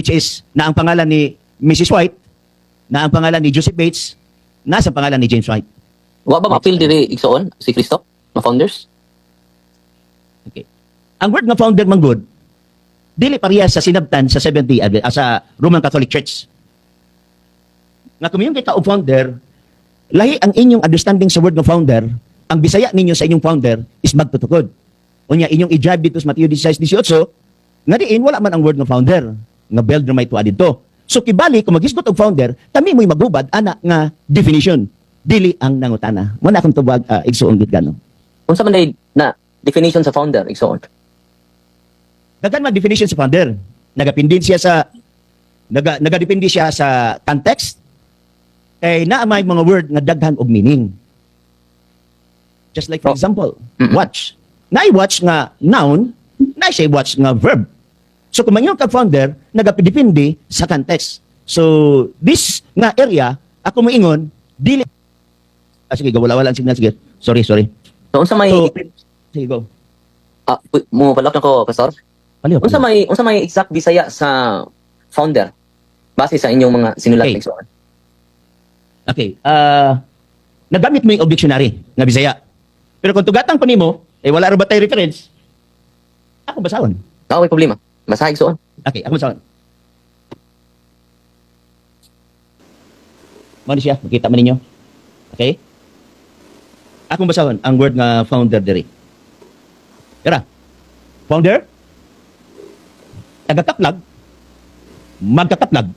which is na ang pangalan ni Mrs. White, na ang pangalan ni Joseph Bates, nasa pangalan ni James White. Wa ba mapil diri igsoon si Kristo? Mga founders? Okay. Ang word nga founder manggod, dili parehas sa sinabtan sa 70 sa Roman Catholic Church. Nga kumiyong kita o founder, lahi ang inyong understanding sa word nga founder, ang bisaya ninyo sa inyong founder is magtutukod. Unya inyong i-drive dito sa Mateo 16:18, nga diin wala man ang word nga founder, nga builder may tuwa dito. So kibali kung maghisgot og founder, tami mo'y maghubad ana nga definition, dili ang nangutana. Wala akong tubag igsuon gid gano. Unsa man na definition sa founder igsoon? Daghan man definition sa founder. Nagadepende siya sa context. Kay naa may mga word nga daghan og meaning. Just like for example, watch. Naay watch nga noun, naay say watch nga verb. So kung mangyong ka founder, nagadepende sa context. So this nga area ako moingon dili sige, wala ang signal, sige. Sorry. So unsa may Sige, go. mo palak na ko, Pastor? Paliw. Unsa may exact Bisaya sa founder base sa inyong mga sinulat Okay. igsoon? Okay. Nagamit mo yung dictionary nga Bisaya. Pero kung tugatang pa nimo, wala ra ba tayo reference? Ako basahon. May problema. Basa igsoon. Okay, ako basahon. Mano siya, makita man ninyo. Okay? Akong basahon ang word nga founder diri. Kira. Founder? Tagataplag. Magkataplag.